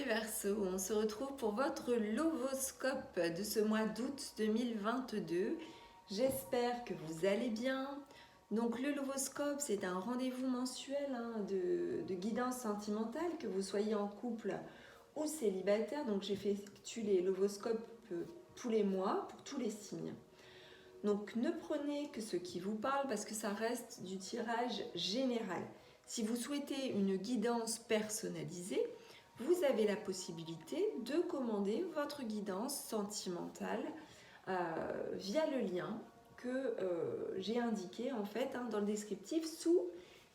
les Verseaux, on se retrouve pour votre Lovoscope de ce mois d'août 2022. J'espère que vous allez bien. Donc le Lovoscope, c'est un rendez-vous mensuel de guidance sentimentale, que vous soyez en couple ou célibataire. Donc j'effectue les Lovoscopes tous les mois pour tous les signes. Donc ne prenez que ce qui vous parle parce que ça reste du tirage général. Si vous souhaitez une guidance personnalisée, vous avez la possibilité de commander votre guidance sentimentale via le lien que j'ai indiqué en fait dans le descriptif sous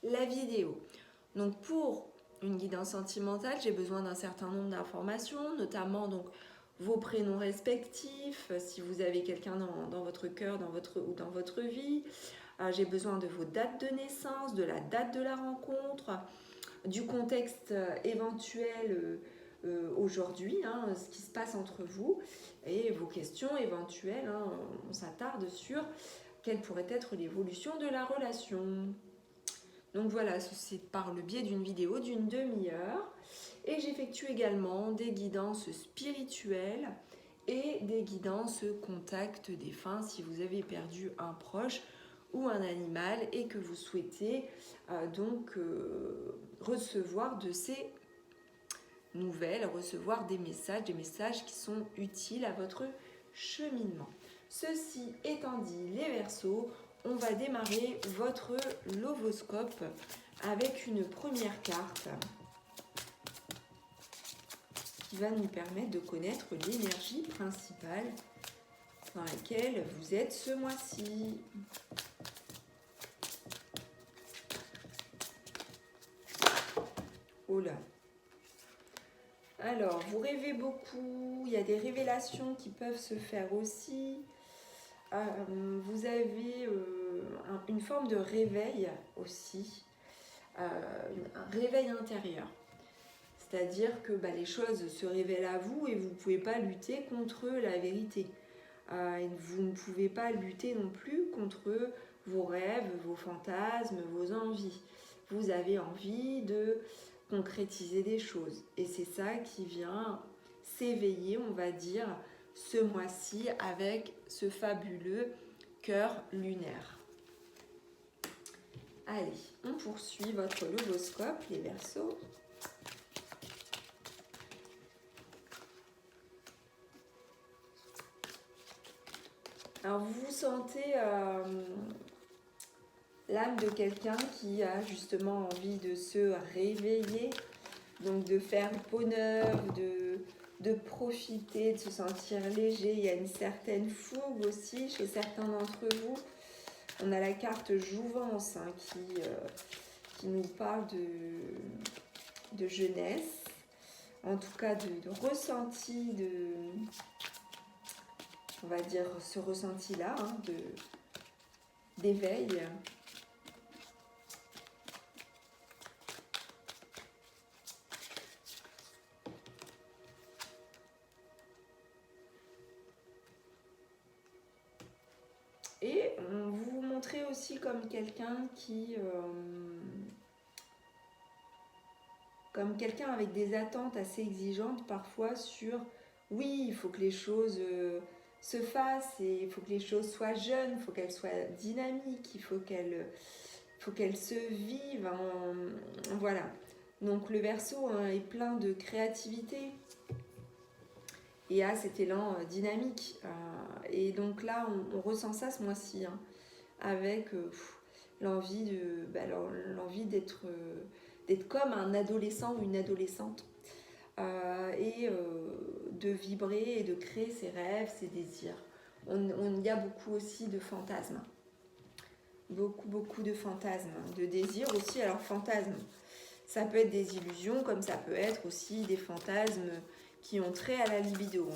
la vidéo. Donc pour une guidance sentimentale, j'ai besoin d'un certain nombre d'informations, notamment donc vos prénoms respectifs, si vous avez quelqu'un dans votre cœur ou dans votre vie. J'ai besoin de vos dates de naissance, de la date de la rencontre, du contexte éventuel aujourd'hui, ce qui se passe entre vous, et vos questions éventuelles. On s'attarde sur quelle pourrait être l'évolution de la relation. Donc voilà, c'est par le biais d'une vidéo d'une demi-heure. Et j'effectue également des guidances spirituelles et des guidances contact défunt si vous avez perdu un proche ou un animal et que vous souhaitez recevoir de ces nouvelles, recevoir des messages qui sont utiles à votre cheminement. Ceci étant dit, les Verseaux, on va démarrer votre Lovoscope avec une première carte qui va nous permettre de connaître l'énergie principale dans laquelle vous êtes ce mois-ci. Oh là. Alors, vous rêvez beaucoup, il y a des révélations qui peuvent se faire aussi. Vous avez une forme de réveil aussi, un réveil intérieur. C'est-à-dire que les choses se révèlent à vous et vous ne pouvez pas lutter contre la vérité. Et vous ne pouvez pas lutter non plus contre vos rêves, vos fantasmes, vos envies. Vous avez envie de concrétiser des choses. Et c'est ça qui vient s'éveiller, on va dire, ce mois-ci avec ce fabuleux cœur lunaire. Allez, on poursuit votre Lovoscope, les Verseaux. Alors vous vous sentez l'âme de quelqu'un qui a justement envie de se réveiller, donc de faire peau neuve, de profiter, de se sentir léger. Il y a une certaine fougue aussi chez certains d'entre vous. On a la carte Jouvence qui nous parle de jeunesse, en tout cas de ressenti, on va dire ce ressenti-là, d'éveil. Et vous vous montrez aussi comme quelqu'un avec des attentes assez exigeantes parfois sur oui, il faut que les choses se fassent et il faut que les choses soient jeunes, il faut qu'elles soient dynamiques, il faut qu'elles se vivent. Voilà. Donc le Verseau est plein de créativité et a cet élan dynamique. Et donc là, on ressent ça ce mois-ci, avec l'envie d'être comme un adolescent ou une adolescente et de vibrer et de créer ses rêves, ses désirs. Il y a beaucoup aussi de fantasmes. Beaucoup de fantasmes, de désirs aussi. Alors fantasmes, ça peut être des illusions comme ça peut être aussi des fantasmes qui ont trait à la libido.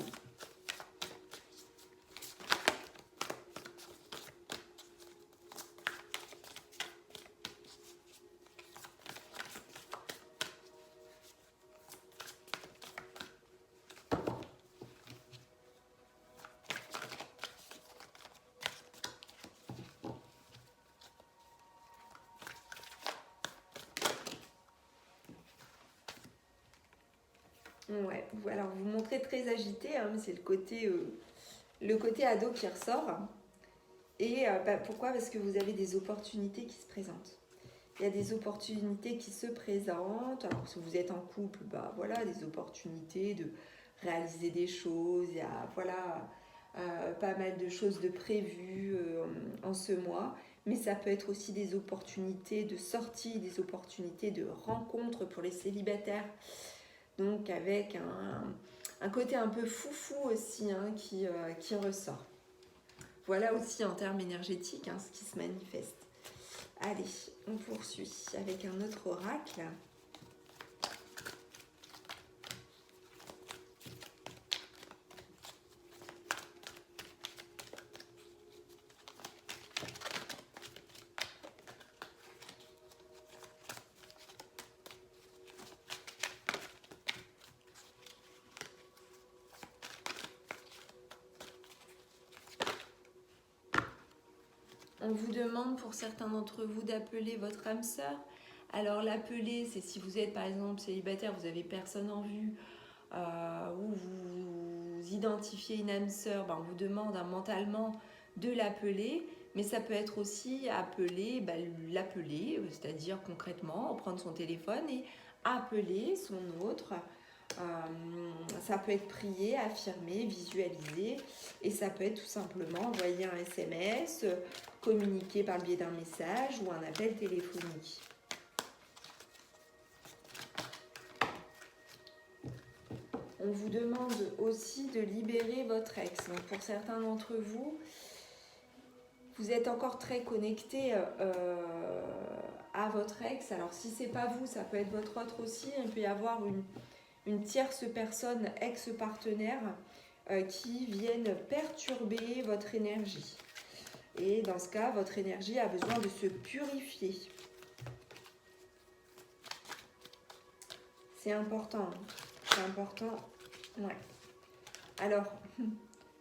Ouais, alors vous montrez très agité, hein, mais c'est le côté ado qui ressort. Et pourquoi? Parce que vous avez des opportunités qui se présentent. Il y a des opportunités qui se présentent. Alors, si vous êtes en couple, voilà, des opportunités de réaliser des choses. Il y a voilà, pas mal de choses de prévues en ce mois. Mais ça peut être aussi des opportunités de sortie, des opportunités de rencontre pour les célibataires. Donc, avec un côté un peu foufou aussi hein, qui ressort. Voilà aussi en termes énergétiques hein, ce qui se manifeste. Allez, on poursuit avec un autre oracle. On vous demande pour certains d'entre vous d'appeler votre âme sœur. Alors l'appeler, c'est si vous êtes par exemple célibataire, vous n'avez personne en vue, ou vous identifiez une âme sœur, on vous demande hein, mentalement de l'appeler. Mais ça peut être aussi l'appeler, c'est-à-dire concrètement prendre son téléphone et appeler son autre. Ça peut être prier, affirmer, visualiser, et ça peut être tout simplement envoyer un SMS, communiquer par le biais d'un message ou un appel téléphonique. On vous demande aussi de libérer votre ex. Donc pour certains d'entre vous, vous êtes encore très connecté à votre ex. Alors si c'est pas vous, ça peut être votre autre aussi. Il peut y avoir une tierce personne, ex-partenaire, qui viennent perturber votre énergie. Et dans ce cas, votre énergie a besoin de se purifier. C'est important. C'est important. Ouais. Alors,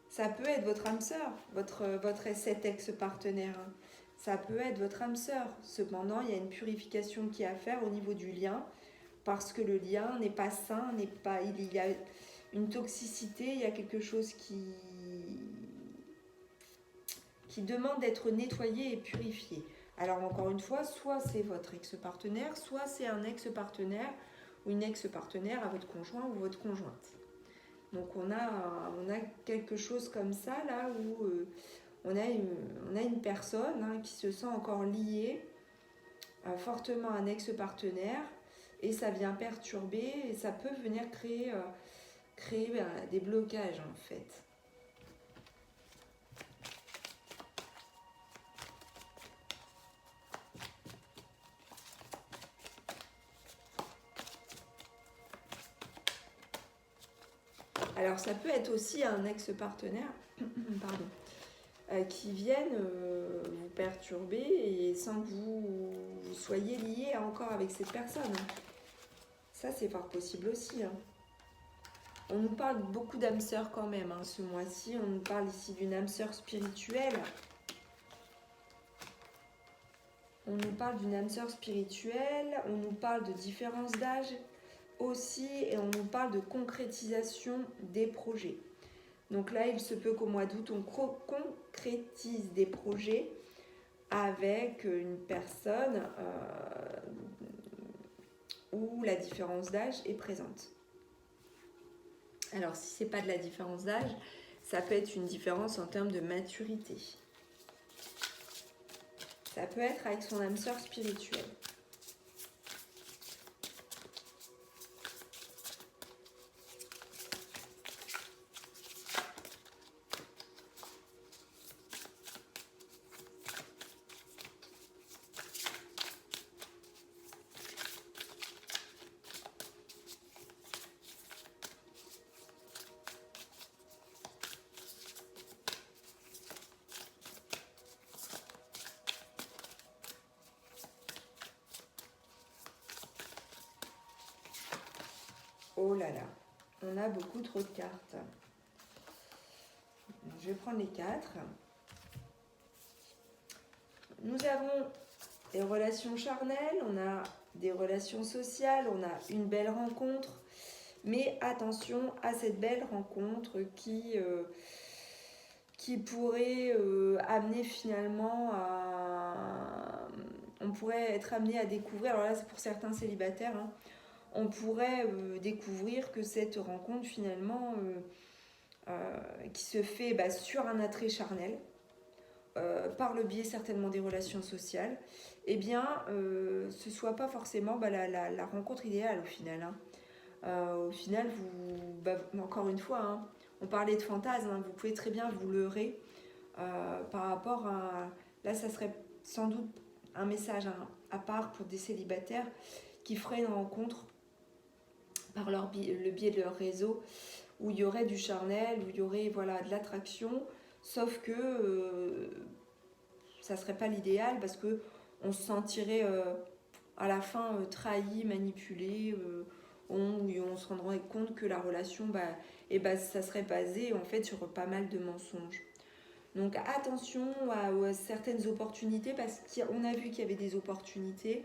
ça peut être votre âme sœur, cet ex-partenaire. Ça peut être votre âme sœur. Cependant, il y a une purification qui est à faire au niveau du lien, parce que le lien n'est pas sain, il y a une toxicité, il y a quelque chose qui demande d'être nettoyé et purifié. Alors encore une fois, soit c'est votre ex-partenaire, soit c'est un ex-partenaire ou une ex-partenaire à votre conjoint ou votre conjointe. Donc on a quelque chose comme ça là où on a une personne hein, qui se sent encore liée fortement à un ex-partenaire, et ça vient perturber et ça peut venir créer des blocages en fait. Alors ça peut être aussi un ex-partenaire qui viennent vous perturber et sans que vous soyez lié encore avec cette personne. Ça c'est fort possible aussi. Hein. On nous parle beaucoup d'âme sœur quand même hein, ce mois-ci. On nous parle ici d'une âme sœur spirituelle. On nous parle d'une âme sœur spirituelle. On nous parle de différence d'âge aussi. Et on nous parle de concrétisation des projets. Donc là, il se peut qu'au mois d'août, on concrétise des projets avec une personne où la différence d'âge est présente. Alors, si ce n'est pas de la différence d'âge, ça peut être une différence en termes de maturité. Ça peut être avec son âme sœur spirituelle. Oh là là, on a beaucoup trop de cartes. Je vais prendre les 4. Nous avons des relations charnelles, on a des relations sociales, on a une belle rencontre, Mais attention à cette belle rencontre qui pourrait amener finalement à... On pourrait être amené à découvrir, alors là c'est pour certains célibataires, hein, on pourrait découvrir que cette rencontre finalement qui se fait sur un attrait charnel, par le biais certainement des relations sociales, eh bien ce soit pas forcément la rencontre idéale au final. Hein. Au final, encore une fois, hein, on parlait de fantasme, hein, vous pouvez très bien vous leurrer par rapport à... Là, ça serait sans doute un message à part pour des célibataires qui feraient une rencontre par le biais de leur réseau où il y aurait du charnel, où il y aurait de l'attraction, sauf que ça serait pas l'idéal parce que on se sentirait à la fin trahi, manipulé, on se rendrait compte que la relation ça serait basé en fait sur pas mal de mensonges. Donc attention à certaines opportunités parce qu'on a vu qu'il y avait des opportunités,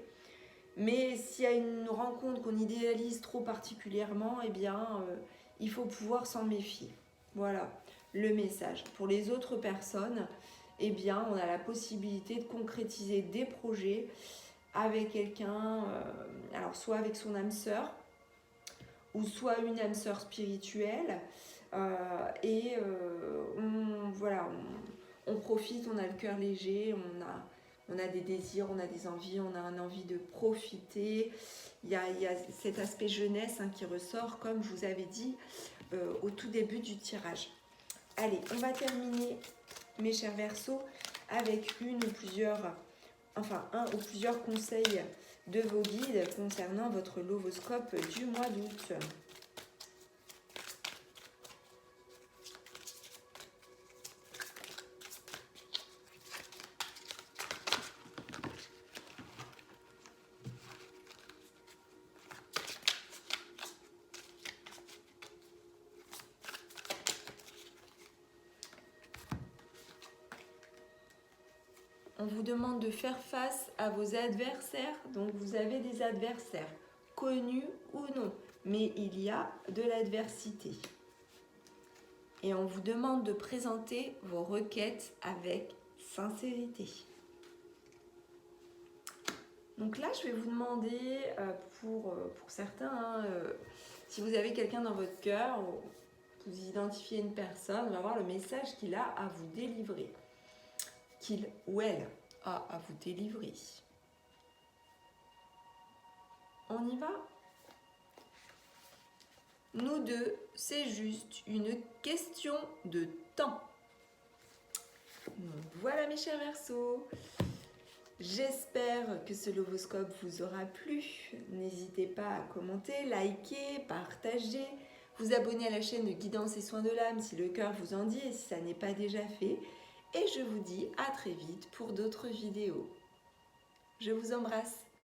mais s'il y a une rencontre qu'on idéalise trop particulièrement, eh bien il faut pouvoir s'en méfier. Voilà le message. Pour les autres personnes, eh bien on a la possibilité de concrétiser des projets avec quelqu'un, alors soit avec son âme sœur, ou soit une âme sœur spirituelle, on profite, on a le cœur léger, on a des désirs, on a des envies, on a une envie de profiter. Il y a cet aspect jeunesse qui ressort, comme je vous avais dit au tout début du tirage. Allez, on va terminer, mes chers Verseaux, avec un ou plusieurs conseils de vos guides concernant votre lovoscope du mois d'août. On vous demande de faire face à vos adversaires. Donc vous avez des adversaires, connus ou non, mais il y a de l'adversité. Et on vous demande de présenter vos requêtes avec sincérité. Donc là, je vais vous demander, pour certains, si vous avez quelqu'un dans votre cœur, vous identifiez une personne, on va voir le message qu'il a à vous délivrer. Qu'il ou elle a à vous délivrer. On y va? Nous deux, c'est juste une question de temps. Donc, voilà mes chers Verseaux. J'espère que ce lovoscope vous aura plu. N'hésitez pas à commenter, liker, partager, vous abonner à la chaîne de Guidance et Soins de l'âme si le cœur vous en dit et si ça n'est pas déjà fait. Et je vous dis à très vite pour d'autres vidéos. Je vous embrasse.